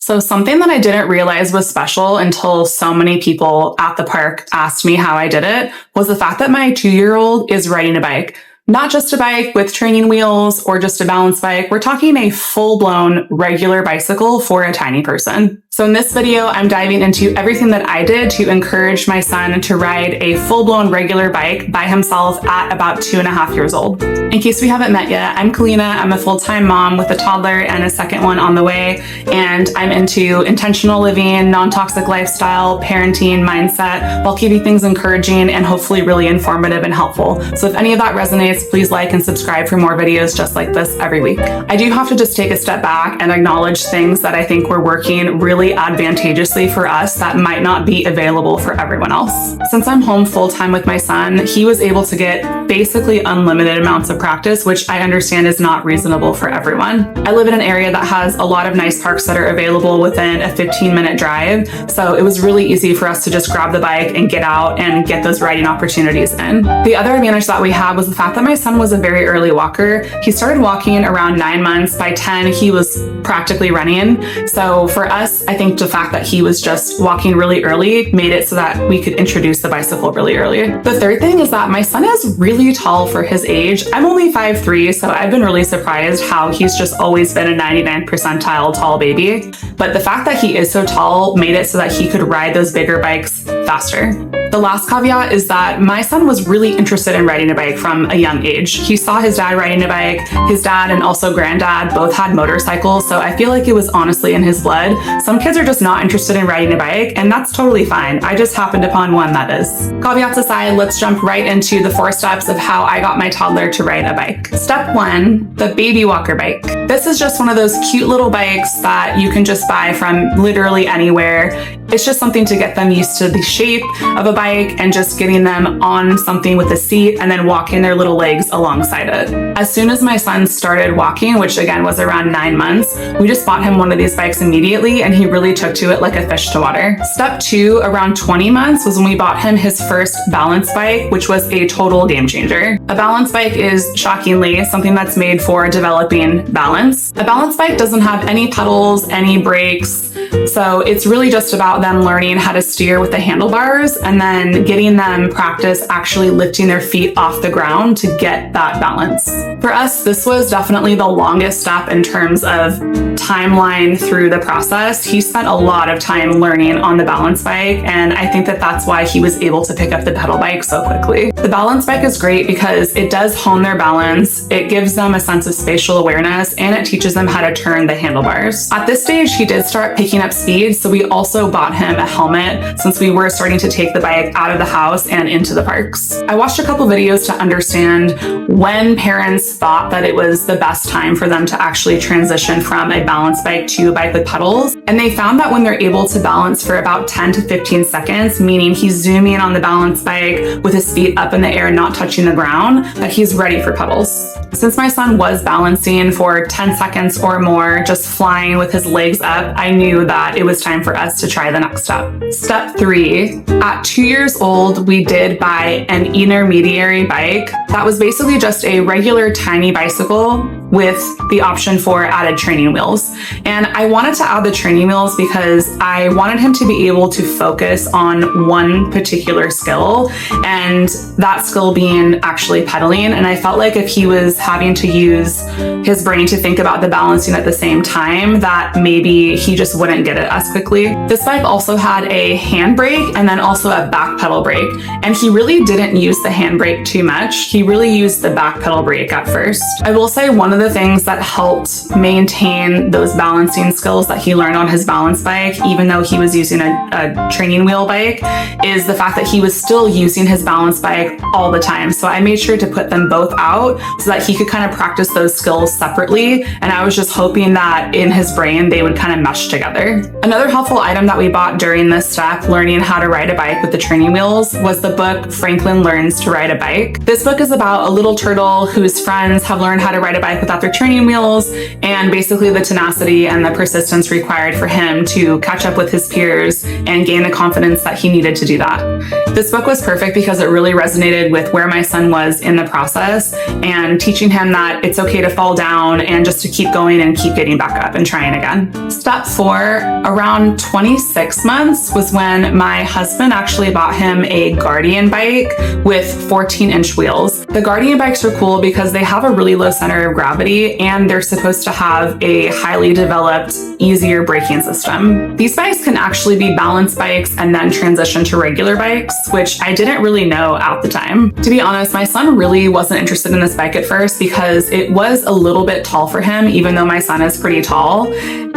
So something that I didn't realize was special until so many people at the park asked me how I did it was the fact that my 2-year-old is riding a bike. Not just a bike with training wheels or just a balance bike. We're talking a full-blown regular bicycle for a tiny person. So in this video, I'm diving into everything that I did to encourage my son to ride a full-blown regular bike by himself at about 2.5 years old. In case we haven't met yet, I'm Kalina. I'm a full-time mom with a toddler and a second one on the way. And I'm into intentional living, non-toxic lifestyle, parenting, mindset, while keeping things encouraging and hopefully really informative and helpful. So if any of that resonates, please like and subscribe for more videos just like this every week. I do have to just take a step back and acknowledge things that I think were working really advantageously for us that might not be available for everyone else. Since I'm home full-time with my son, he was able to get basically unlimited amounts of practice, which I understand is not reasonable for everyone. I live in an area that has a lot of nice parks that are available within a 15-minute drive, so it was really easy for us to just grab the bike and get out and get those riding opportunities in. The other advantage that we had was the fact that my son was a very early walker. He started walking around 9 months. By 10, he was practically running. So for us, I think the fact that he was just walking really early made it so that we could introduce the bicycle really early. The third thing is that my son is really tall for his age. I'm only 5'3", so I've been really surprised how he's just always been a 99th percentile tall baby. But the fact that he is so tall made it so that he could ride those bigger bikes faster. The last caveat is that my son was really interested in riding a bike from a young age. He saw his dad riding a bike. His dad and also granddad both had motorcycles, so I feel like it was honestly in his blood. Some kids are just not interested in riding a bike, and that's totally fine. I just happened upon one that is. Caveats aside, let's jump right into the 4 steps of how I got my toddler to ride a bike. Step 1, the baby walker bike. This is just one of those cute little bikes that you can just buy from literally anywhere. It's just something to get them used to the shape of a bike and just getting them on something with a seat and then walking their little legs alongside it. As soon as my son started walking, which again was around 9 months, we just bought him one of these bikes immediately and he really took to it like a fish to water. Step 2, around 20 months was when we bought him his first balance bike, which was a total game changer. A balance bike is shockingly something that's made for developing balance. A balance bike doesn't have any pedals, any brakes, so it's really just about them learning how to steer with the handlebars and then getting them practice actually lifting their feet off the ground to get that balance. For us, this was definitely the longest step in terms of timeline through the process. He spent a lot of time learning on the balance bike, and I think that that's why he was able to pick up the pedal bike so quickly. The balance bike is great because it does hone their balance, it gives them a sense of spatial awareness, and it teaches them how to turn the handlebars. At this stage, he did start picking up speed, so we also bought him a helmet since we were starting to take the bike out of the house and into the parks. I watched a couple videos to understand when parents thought that it was the best time for them to actually transition from a balance bike to a bike with pedals, and they found that when they're able to balance for about 10 to 15 seconds, meaning he's zooming on the balance bike with his feet up in the air not touching the ground, that he's ready for pedals. Since my son was balancing for 10 seconds or more, just flying with his legs up, I knew that it was time for us to try the next step. Step 3, at 2 years old, we did buy an intermediary bike that was basically just a regular tiny bicycle with the option for added training wheels. And I wanted to add the training wheels because I wanted him to be able to focus on one particular skill, and that skill being actually pedaling. And I felt like if he was having to use his brain to think about the balancing at the same time, that maybe he just wouldn't get it as quickly. This bike also had a handbrake and then also a back pedal brake. And he really didn't use the handbrake too much. He really used the back pedal brake at first. I will say one of the things that helped maintain those balancing skills that he learned on his balance bike, even though he was using a training wheel bike, is the fact that he was still using his balance bike all the time. So I made sure to put them both out so that he could kind of practice those skills separately. And I was just hoping that in his brain, they would kind of mesh together. Another helpful item that we bought during this step, learning how to ride a bike with the training wheels, was the book Franklin Learns to Ride a Bike. This book is about a little turtle whose friends have learned how to ride a bike without without their training wheels, and basically the tenacity and the persistence required for him to catch up with his peers and gain the confidence that he needed to do that. This book was perfect because it really resonated with where my son was in the process and teaching him that it's okay to fall down and just to keep going and keep getting back up and trying again. Step 4, around 26 months was when my husband actually bought him a Guardian bike with 14-inch wheels. The Guardian bikes are cool because they have a really low center of gravity and they're supposed to have a highly developed, easier braking system. These bikes can actually be balance bikes and then transition to regular bikes, which I didn't really know at the time. To be honest, my son really wasn't interested in this bike at first because it was a little bit tall for him, even though my son is pretty tall.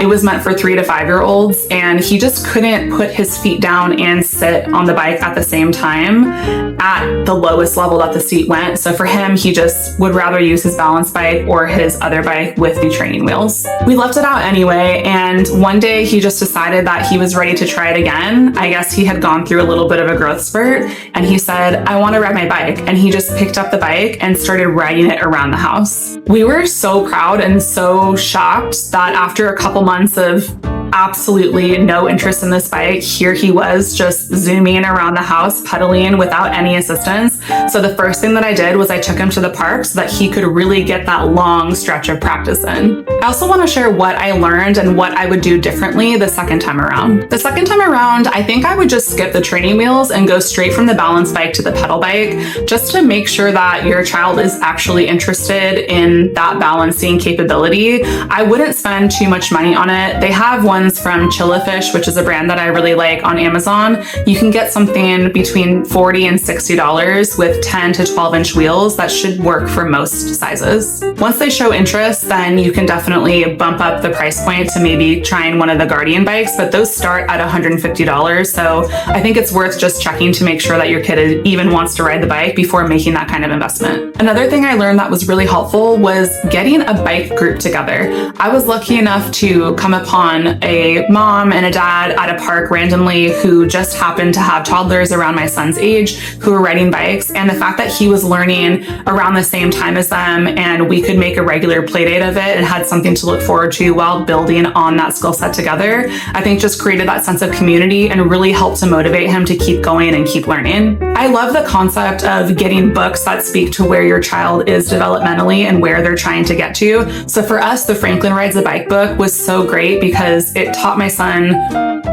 It was meant for 3 to 5-year-olds, and he just couldn't put his feet down and sit on the bike at the same time at the lowest level that the seat went. So for him, he just would rather use his balance bike or his other bike with the training wheels. We left it out anyway, and one day he just decided that he was ready to try it again. I guess he had gone through a little bit of a growth spurt, and he said, I want to ride my bike. And he just picked up the bike and started riding it around the house. We were so proud and so shocked that after a couple months of absolutely no interest in this bike, here he was just zooming around the house, pedaling without any assistance. So the first thing that I did was I took him to the park so that he could really get that long stretch of practice in. I also want to share what I learned and what I would do differently the second time around. The second time around, I think I would just skip the training wheels and go straight from the balance bike to the pedal bike, just to make sure that your child is actually interested in that balancing capability. I wouldn't spend too much money on it. They have one from Chillafish, which is a brand that I really like, on Amazon. You can get something between $40 and $60 with 10 to 12-inch wheels that should work for most sizes. Once they show interest, then you can definitely bump up the price point to maybe trying one of the Guardian bikes, but those start at $150. So I think it's worth just checking to make sure that your kid even wants to ride the bike before making that kind of investment. Another thing I learned that was really helpful was getting a bike group together. I was lucky enough to come upon a mom and a dad at a park randomly who just happened to have toddlers around my son's age who were riding bikes. And the fact that he was learning around the same time as them and we could make a regular play date of it and had something to look forward to while building on that skill set together, I think just created that sense of community and really helped to motivate him to keep going and keep learning. I love the concept of getting books that speak to where your child is developmentally and where they're trying to get to. So for us, the Franklin Rides a Bike book was so great because it taught my son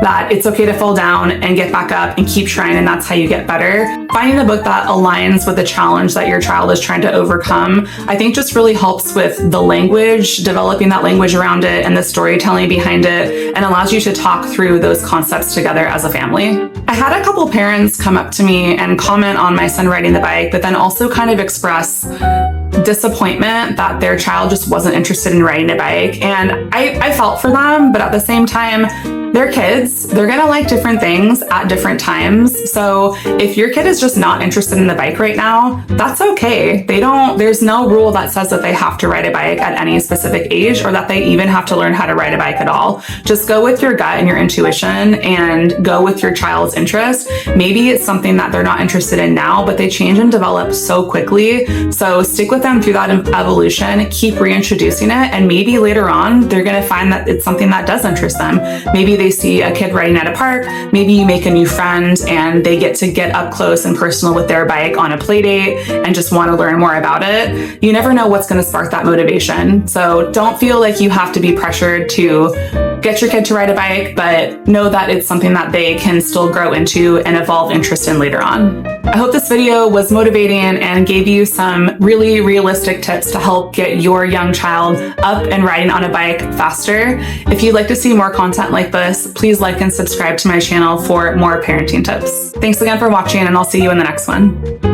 that it's okay to fall down and get back up and keep trying, and that's how you get better. Finding a book that aligns with the challenge that your child is trying to overcome, I think just really helps with the language, developing that language around it and the storytelling behind it, and allows you to talk through those concepts together as a family. I had a couple parents come up to me and comment on my son riding the bike, but then also kind of express disappointment that their child just wasn't interested in riding a bike. And I felt for them, but at the same time, they're kids. They're gonna like different things at different times. So if your kid is just not interested in the bike right now, that's okay. There's no rule that says that they have to ride a bike at any specific age or that they even have to learn how to ride a bike at all. Just go with your gut and your intuition and go with your child's interest. Maybe it's something that they're not interested in now, but they change and develop so quickly. So stick with them through that evolution, keep reintroducing it, and maybe later on, they're gonna find that it's something that does interest them. Maybe they see a kid riding at a park, maybe you make a new friend and they get to get up close and personal with their bike on a play date and just want to learn more about it. You never know what's going to spark that motivation. So don't feel like you have to be pressured to get your kid to ride a bike, but know that it's something that they can still grow into and evolve interest in later on. I hope this video was motivating and gave you some really realistic tips to help get your young child up and riding on a bike faster. If you'd like to see more content like this, please like and subscribe to my channel for more parenting tips. Thanks again for watching, and I'll see you in the next one.